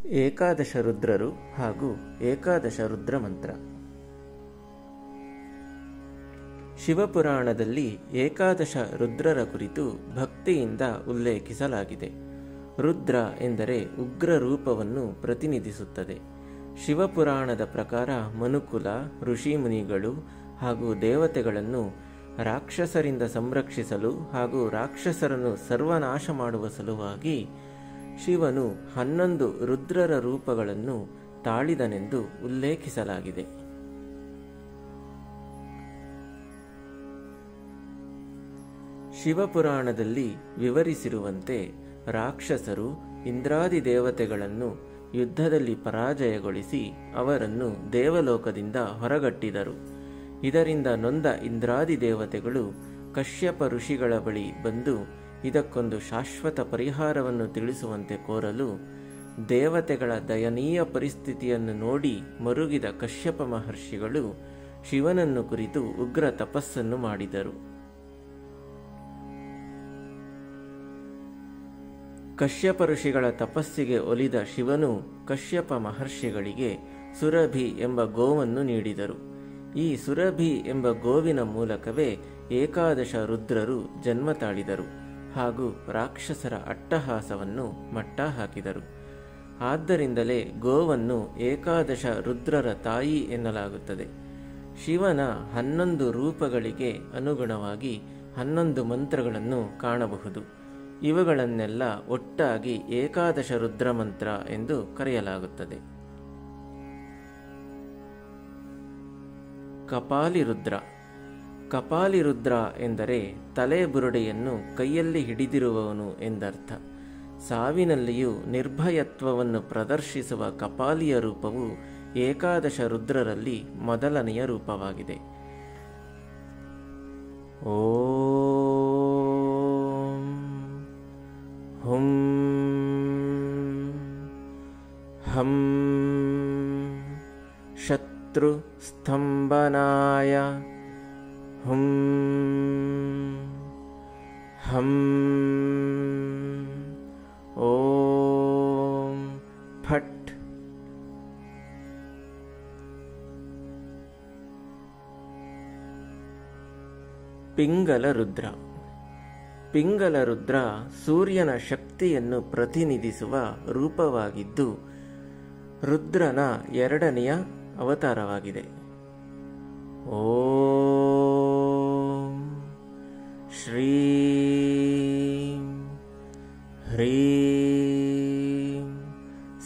ಏಕಾದಶ ರುದ್ರರು ಹಾಗೂ ಏಕಾದಶ ರುದ್ರ ಮಂತ್ರ. ಶಿವಪುರಾಣದಲ್ಲಿ ಏಕಾದಶ ರುದ್ರರ ಕುರಿತು ಭಕ್ತಿಯಿಂದ ಉಲ್ಲೇಖಿಸಲಾಗಿದೆ. ರುದ್ರ ಎಂದರೆ ಉಗ್ರ ರೂಪವನ್ನು ಪ್ರತಿನಿಧಿಸುತ್ತದೆ. ಶಿವಪುರಾಣದ ಪ್ರಕಾರ ಮನುಕುಲ, ಋಷಿಮುನಿಗಳು ಹಾಗೂ ದೇವತೆಗಳನ್ನು ರಾಕ್ಷಸರಿಂದ ಸಂರಕ್ಷಿಸಲು ಹಾಗೂ ರಾಕ್ಷಸರನ್ನು ಸರ್ವನಾಶ ಮಾಡುವ ಸಲುವಾಗಿ ಶಿವನು 11 ರುದ್ರರ ರೂಪಗಳನ್ನು ತಾಳಿದನೆಂದು ಉಲ್ಲೇಖಿಸಲಾಗಿದೆ. ಶಿವಪುರಾಣದಲ್ಲಿ ವಿವರಿಸಿರುವಂತೆ ರಾಕ್ಷಸರು ಇಂದ್ರಾದಿ ದೇವತೆಗಳನ್ನು ಯುದ್ಧದಲ್ಲಿ ಪರಾಜಯಗೊಳಿಸಿ ಅವರನ್ನು ದೇವಲೋಕದಿಂದ ಹೊರಗಟ್ಟಿದರು. ಇದರಿಂದ ನೊಂದ ಇಂದ್ರಾದಿ ದೇವತೆಗಳು ಕಶ್ಯಪ ಋಷಿಗಳ ಬಳಿ ಬಂದು ಇದಕ್ಕೊಂದು ಶಾಶ್ವತ ಪರಿಹಾರವನ್ನು ತಿಳಿಸುವಂತೆ ಕೋರಲು, ದೇವತೆಗಳ ದಯನೀಯ ಪರಿಸ್ಥಿತಿಯನ್ನು ನೋಡಿ ಮರುಗಿದ ಕಶ್ಯಪ ಮಹರ್ಷಿಗಳು ಶಿವನನ್ನು ಕುರಿತು ಉಗ್ರ ತಪಸ್ಸನ್ನು ಮಾಡಿದರು. ಕಶ್ಯಪ ಋಷಿಗಳ ತಪಸ್ಸಿಗೆ ಒಲಿದ ಶಿವನು ಕಶ್ಯಪ ಮಹರ್ಷಿಗಳಿಗೆ ಸುರಭಿ ಎಂಬ ಗೋವನ್ನು ನೀಡಿದರು. ಈ ಸುರಭಿ ಎಂಬ ಗೋವಿನ ಮೂಲಕವೇ ಏಕಾದಶ ರುದ್ರರು ಜನ್ಮ ತಾಳಿದರು ಹಾಗೂ ರಾಕ್ಷಸರ ಅಟ್ಟಹಾಸವನ್ನು ಮಟ್ಟ ಹಾಕಿದರು. ಆದ್ದರಿಂದಲೇ ಗೋವನ್ನು ಏಕಾದಶ ರುದ್ರರ ತಾಯಿ ಎನ್ನಲಾಗುತ್ತದೆ. ಶಿವನ 11 ರೂಪಗಳಿಗೆ ಅನುಗುಣವಾಗಿ 11 ಮಂತ್ರಗಳನ್ನು ಕಾಣಬಹುದು. ಇವುಗಳನ್ನೆಲ್ಲ ಒಟ್ಟಾಗಿ ಏಕಾದಶ ರುದ್ರ ಮಂತ್ರ ಎಂದು ಕರೆಯಲಾಗುತ್ತದೆ. ಕಪಾಲಿರುದ್ರ. ಕಪಾಲಿರುದ್ರ ಎಂದರೆ ತಲೆ ಬುರುಡೆಯನ್ನು ಕೈಯಲ್ಲಿ ಹಿಡಿದಿರುವವನು ಎಂದರ್ಥ. ಸಾವಿನಲ್ಲಿಯೂ ನಿರ್ಭಯತ್ವವನ್ನು ಪ್ರದರ್ಶಿಸುವ ಕಪಾಲಿಯ ರೂಪವು ಏಕಾದಶ ರುದ್ರರಲ್ಲಿ ಮೊದಲನೆಯ ರೂಪವಾಗಿದೆ. ಓಂ ಹುಂ ಹಂ ಶತ್ರು ಸ್ತಂಭನಾಯ ಹುಂ ಹಂ ಓಂ ಫಟ್. ಪಿಂಗಲ ರುದ್ರ. ಪಿಂಗಲ ರುದ್ರ ಸೂರ್ಯನ ಶಕ್ತಿಯನ್ನು ಪ್ರತಿನಿಧಿಸುವ ರೂಪವಾಗಿದ್ದು ರುದ್ರನ 2ನೆಯ ಅವತಾರವಾಗಿದೆ. ಓಂ ಶ್ರೀಂ ಹ್ರೀಂ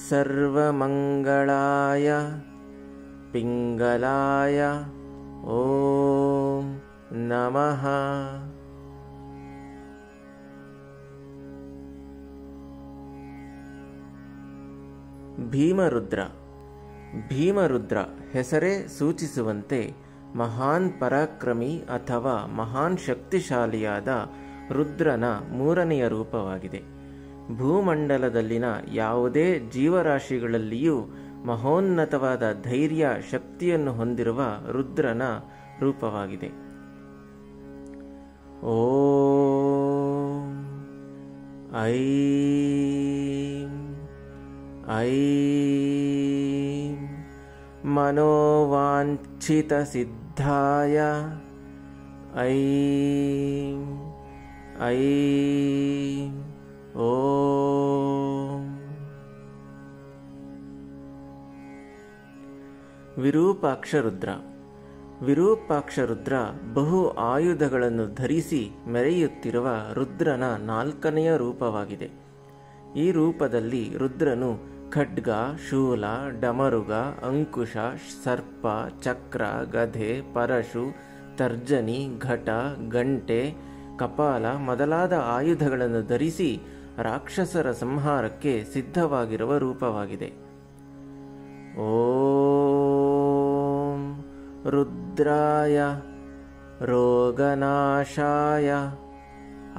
ಸರ್ವಮಂಗಳಾಯ ಪಿಂಗಲಾಯ ಓಂ ನಮಃ. ಭೀಮರುದ್ರ. ಭೀಮರುದ್ರ ಹೆಸರೇ ಸೂಚಿಸುವಂತೆ ಮಹಾನ್ ಪರಾಕ್ರಮಿ ಅಥವಾ ಮಹಾನ್ ಶಕ್ತಿಶಾಲಿಯಾದ ರುದ್ರನ 3ನೆಯ ರೂಪವಾಗಿದೆ. ಭೂಮಂಡಲದಲ್ಲಿನ ಯಾವುದೇ ಜೀವರಾಶಿಗಳಲ್ಲಿಯೂ ಮಹೋನ್ನತವಾದ ಧೈರ್ಯ ಶಕ್ತಿಯನ್ನು ಹೊಂದಿರುವ ರುದ್ರನ ರೂಪವಾಗಿದೆ. ಓಂ ಐಂ ಐಂ ಮನೋವಾಂಛಿತ ಸಿದ್ಧಾಯ ಐಂ ಐಂ ಓಂ. ವಿರೂಪಾಕ್ಷರುದ್ರ. ವಿರೂಪಾಕ್ಷರುದ್ರ ಬಹು ಆಯುಧಗಳನ್ನು ಧರಿಸಿ ಮೆರೆಯುತ್ತಿರುವ ರುದ್ರನ 4ನೆಯ ರೂಪವಾಗಿದೆ. ಈ ರೂಪದಲ್ಲಿ ರುದ್ರನು ಖಡ್ಗ, ಶೂಲ, ಡಮರುಗ, ಅಂಕುಶ, ಸರ್ಪ, ಚಕ್ರ, ಗದೆ, ಪರಶು, ತರ್ಜನಿ, ಘಟ, ಗಂಟೆ, ಕಪಾಲ ಮೊದಲಾದ ಆಯುಧಗಳನ್ನು ಧರಿಸಿ ರಾಕ್ಷಸರ ಸಂಹಾರಕ್ಕೆ ಸಿದ್ಧವಾಗಿರುವ ರೂಪವಾಗಿದೆ. ಓಂ ರುದ್ರಾಯ ರೋಗನಾಶಾಯ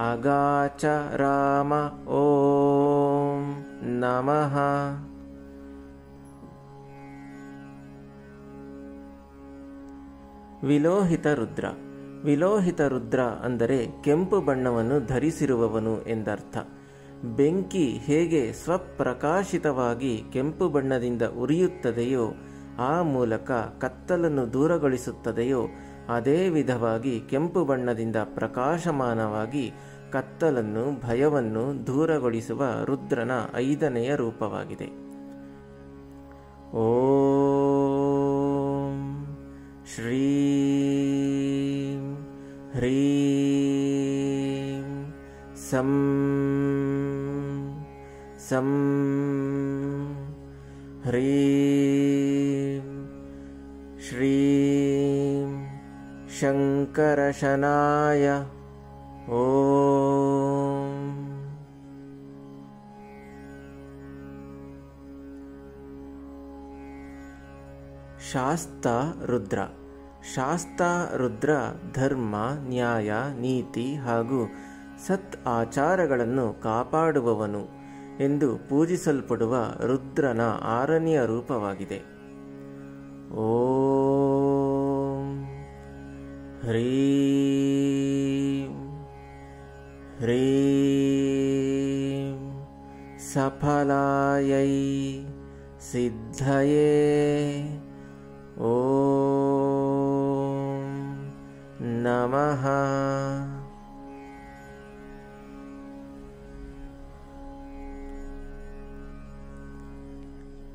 ಅಗಾಚರಾಮ ಓಂ ನಮಃ. ವಿಲೋಹಿತ ರುದ್ರ. ವಿಲೋಹಿತ ರುದ್ರ ಅಂದರೆ ಕೆಂಪು ಬಣ್ಣವನ್ನು ಧರಿಸಿರುವವನು ಎಂದರ್ಥ. ಬೆಂಕಿ ಹೇಗೆ ಸ್ವಪ್ರಕಾಶಿತವಾಗಿ ಕೆಂಪು ಬಣ್ಣದಿಂದ ಉರಿಯುತ್ತದೆಯೋ, ಆ ಮೂಲಕ ಕತ್ತಲನ್ನು ದೂರಗೊಳಿಸುತ್ತದೆಯೋ, ಅದೇ ವಿಧವಾಗಿ ಕೆಂಪು ಬಣ್ಣದಿಂದ ಪ್ರಕಾಶಮಾನವಾಗಿ ಕತ್ತಲನ್ನು, ಭಯವನ್ನು ದೂರಗೊಳಿಸುವ ರುದ್ರನ 5ನೆಯ ರೂಪವಾಗಿದೆ. ಓಂ ಶ್ರೀಂ ಹ್ರೀಂ ಸಂ ಸಂ ಹ್ರೀಂ ಶ್ರೀಂ ಶಂಕರಶನಾಯ ಓಂ. ಶಾಸ್ತ ರುದ್ರ. ಶಾಸ್ತ ರುದ್ರ ಧರ್ಮ, ನ್ಯಾಯ, ನೀತಿ ಹಾಗೂ ಸತ್ ಆಚಾರಗಳನ್ನು ಕಾಪಾಡುವವನು ಎಂದು ಪೂಜಿಸಲ್ಪಡುವ ರುದ್ರನ 6ನೆಯ ರೂಪವಾಗಿದೆ. ಓಂ ಹ್ರೀಂ ಹ್ರೀಂ ಸಫಲಾಯೈ ಸಿದ್ಧಯೇ ಓಂ ನಮಃ.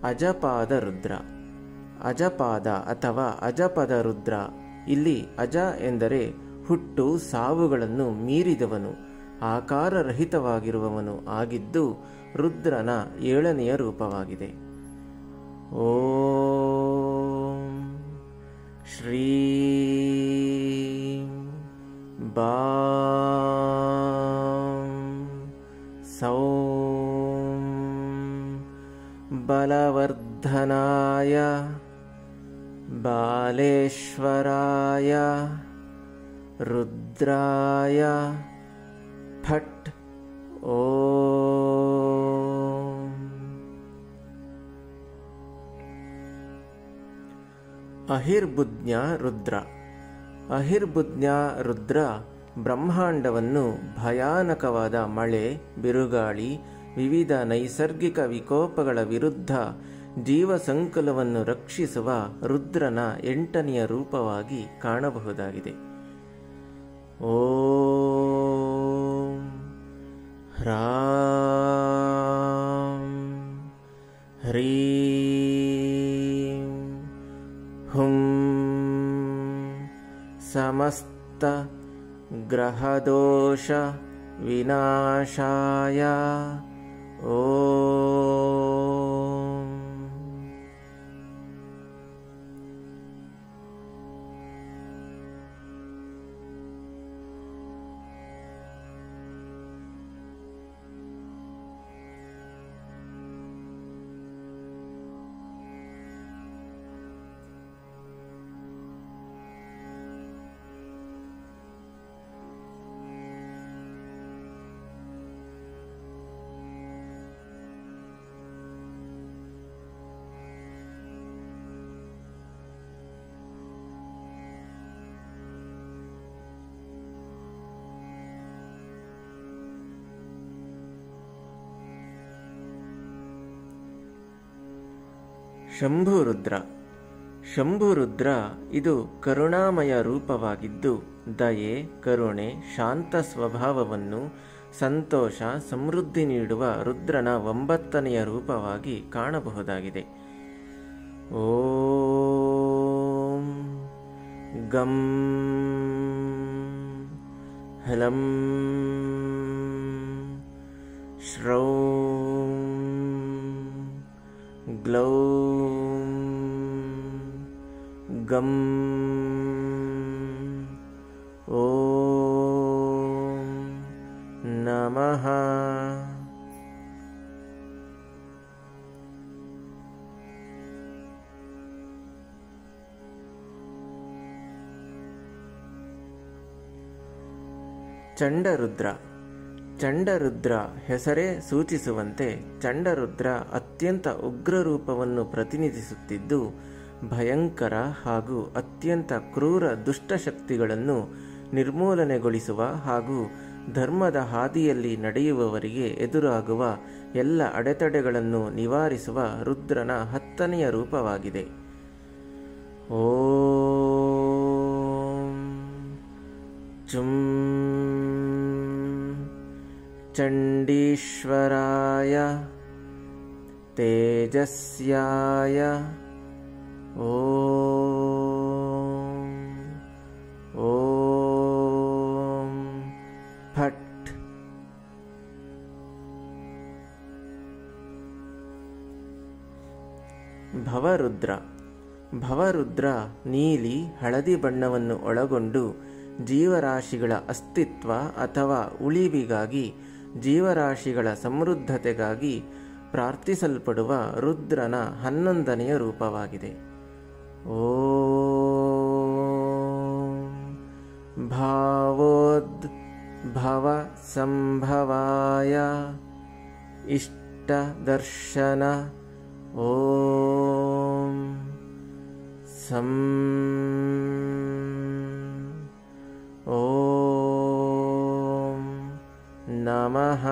ಅಜಪಾದ ರುದ್ರ. ಅಜಪಾದ ಅಥವಾ ಅಜಪದ ರುದ್ರ. ಇಲ್ಲಿ ಅಜ ಎಂದರೆ ಹುಟ್ಟು ಸಾವುಗಳನ್ನು ಮೀರಿದವನು, ಆಕಾರರಹಿತವಾಗಿರುವವನು ಆಗಿದ್ದು ರುದ್ರನ 7ನೆಯ ರೂಪವಾಗಿದೆ. ಓಂ ಶ್ರೀಂ ಬಾಂ ಸೌಂ ಬಲವರ್ಧನಾಯ ಬಾಲೇಶ್ವರಾಯ ರುದ್ರಾಯ ಫಟ್ ಓಂ. ಅಹಿರ್ಬುಜ್ಞ ರುದ್ರ. ಅಹಿರ್ಬುಜ್ಞ ರುದ್ರ ಬ್ರಹ್ಮಾಂಡವನ್ನು ಭಯಾನಕವಾದ ಮಳೆ, ಬಿರುಗಾಳಿ, ವಿವಿಧ ನೈಸರ್ಗಿಕ ವಿಕೋಪಗಳ ವಿರುದ್ಧ ಜೀವಸಂಕುಲವನ್ನು ರಕ್ಷಿಸುವ ರುದ್ರನ 8ನೆಯ ರೂಪವಾಗಿ ಕಾಣಬಹುದಾಗಿದೆ. ಓಂ ಹ್ರಾಂ ಹ್ರೀಂ ಹುಂ ಸಮಸ್ತ ಗ್ರಹದೋಷ ವಿನಾಶಾಯ ಓಂ. ಶಂಭುರುದ್ರ. ಶಂಭುರುದ್ರ ಇದು ಕರುಣಾಮಯ ರೂಪವಾಗಿದ್ದು ದಯೆ, ಕರುಣೆ, ಶಾಂತ ಸ್ವಭಾವವನ್ನು, ಸಂತೋಷ, ಸಮೃದ್ಧಿ ನೀಡುವ ರುದ್ರನ 9ನೆಯ ರೂಪವಾಗಿ ಕಾಣಬಹುದಾಗಿದೆ. ಓಂ ಗಂ ಹಲಂ ಶ್ರೌಂ ಗ್ಲೌಂ ಗಂ ಓಂ ನಮಃ. ಚಂಡರುದ್ರ. ಚಂಡರುದ್ರ ಹೆಸರೇ ಸೂಚಿಸುವಂತೆ ಚಂಡರುದ್ರ ಅತ್ಯಂತ ಉಗ್ರ ರೂಪವನ್ನು ಪ್ರತಿನಿಧಿಸುತ್ತಿದ್ದು ಭಯಂಕರ ಹಾಗೂ ಅತ್ಯಂತ ಕ್ರೂರ ದುಷ್ಟಶಕ್ತಿಗಳನ್ನು ನಿರ್ಮೂಲನೆಗೊಳಿಸುವ ಹಾಗೂ ಧರ್ಮದ ಹಾದಿಯಲ್ಲಿ ನಡೆಯುವವರಿಗೆ ಎದುರಾಗುವ ಎಲ್ಲ ಅಡೆತಡೆಗಳನ್ನು ನಿವಾರಿಸುವ ರುದ್ರನ 10ನೆಯ ರೂಪವಾಗಿದೆ. ಓಂ ಚುಂ ಚಂಡೀಶ್ವರಾಯ ತೇಜಸ್ಯಾಯ ಓಂ ಓಂ ಫಟ್. ಭವರುದ್ರ. ಭವರುದ್ರ ನೀಲಿ ಹಳದಿ ಬಣ್ಣವನ್ನು ಒಳಗೊಂಡು ಜೀವರಾಶಿಗಳ ಅಸ್ತಿತ್ವ ಅಥವಾ ಉಳಿವಿಗಾಗಿ, ಜೀವರಾಶಿಗಳ ಸಮೃದ್ಧತೆಗಾಗಿ ಪ್ರಾರ್ಥಿಸಲ್ಪಡುವ ರುದ್ರನ 11ನೆಯ ರೂಪವಾಗಿದೆ. ಓಂ ಭಾವೋದ್ಭವ ಸಂಭವಾಯ ಇಷ್ಟದರ್ಶನ ಓಂ ಸಂ ಓಂ ನಮಃ.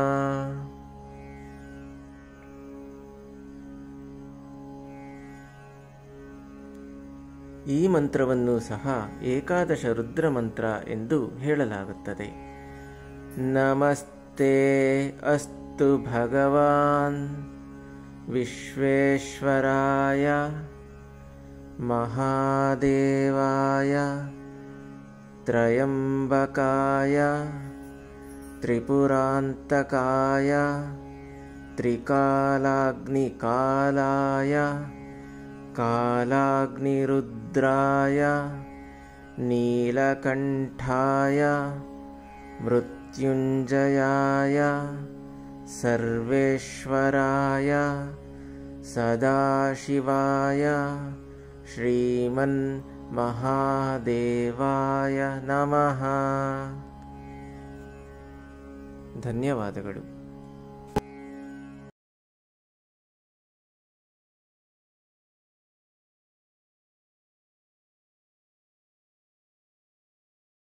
ಈ ಮಂತ್ರವನ್ನು ಸಹ ಏಕಾದಶ ರುದ್ರ ಮಂತ್ರ ಎಂದು ಹೇಳಲಾಗುತ್ತದೆ. ನಮಸ್ತೆ ಅಸ್ತು ಭಗವಾನ್ ವಿಶ್ವೇಶ್ವರಾಯ ಮಹಾದೇವಾಯ ತ್ರಯಂಬಕಾಯ ತ್ರಿಪುರಾಂತಕಾಯ ತ್ರಿಕಾಲಾಗ್ನಿಕಾಲಾಯ ಕಾಲಾಗ್ನಿರುದ್ರಾಯ ನೀಲಕಂಠಾಯ ಮೃತ್ಯುಂಜಯಾಯ ಸರ್ವೇಶ್ವರಾಯ ಸದಾಶಿವಾಯ ಶ್ರೀಮನ್ ಮಹಾದೇವಾಯ ನಮಃ. ಧನ್ಯವಾದಗಳು.